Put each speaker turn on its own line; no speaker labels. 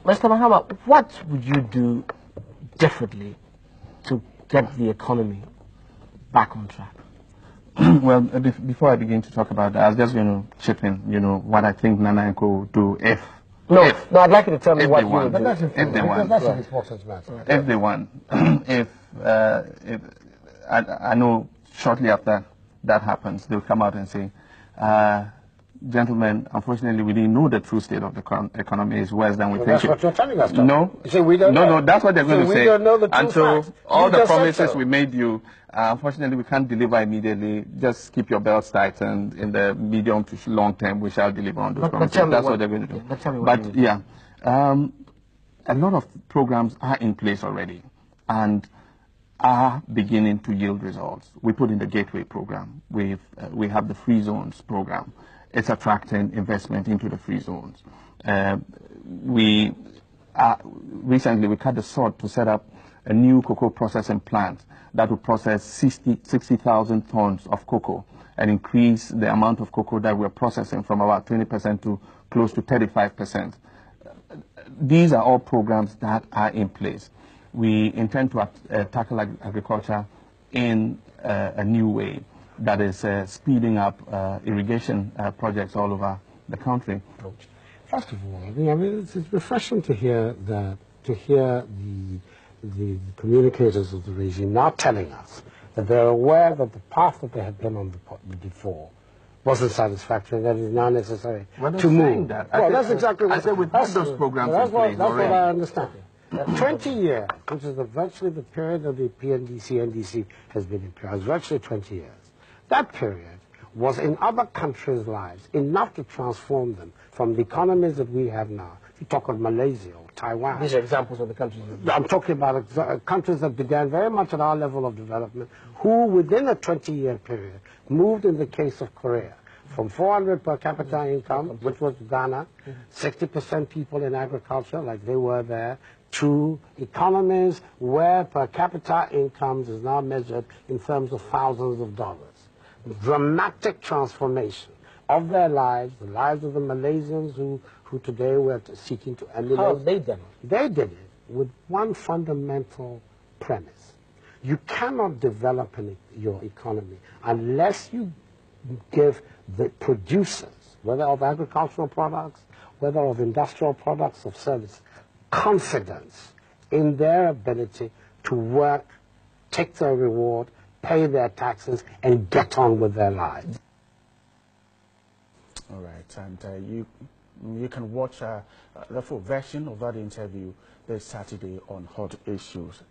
Mr. Mahama, what would you do differently to get the economy back on track?
Well, before I begin to talk about that, I was just going to chip in, what I think Nana Nko will do if.
No, I'd like you to tell me what you would do.
If they want.
That's an important matter.
If they want. if I know shortly after that happens, they'll come out and say, gentlemen, unfortunately, we didn't know the true state of the economy is worse than we think.
That's what you're telling us.
No.
You say we don't know.
No, that's what they're going to say.
We don't know the true
and so
facts.
all the promises we made you, unfortunately, we can't deliver immediately. Just keep your belts tight, and in the medium to long term, we shall deliver on those promises. That's what they're going to do. But yeah, a lot of programs are in place already and are beginning to yield results. We put in the Gateway program. We have the Free Zones program. It's attracting investment into the free zones. Recently we cut the sod to set up a new cocoa processing plant that will process 60,000 tons of cocoa and increase the amount of cocoa that we're processing from about 20% to close to 35%. These are all programs that are in place. We intend to tackle agriculture in a new way that is speeding up irrigation projects all over the country.
First of all, I mean it's refreshing to hear the communicators of the regime now telling us that they're aware that the path that they had been on before wasn't satisfactory, that it is now necessary to move. That's exactly what I said.
With those programs in place
that's what I understand. 20 years, which is virtually the period of the PNDC, NDC has been in place, virtually 20 years. That period was in other countries' lives enough to transform them from the economies that we have now. If you talk of Malaysia or Taiwan.
These are examples of the countries.
I'm talking about countries that began very much at our level of development, who within a 20-year period moved, in the case of Korea, from 400 per capita income, which was Ghana, 60% people in agriculture, like they were there, to economies where per capita incomes is now measured in terms of thousands of dollars. Dramatic transformation of their lives, the lives of the Malaysians who today were seeking to emulate.
How they did it?
They did it with one fundamental premise. You cannot develop your economy unless you give the producers, whether of agricultural products, whether of industrial products, of service, confidence in their ability to work, take their reward, pay their taxes, and get on with their lives.
All right, and you can watch the full version of that interview this Saturday on Hot Issues.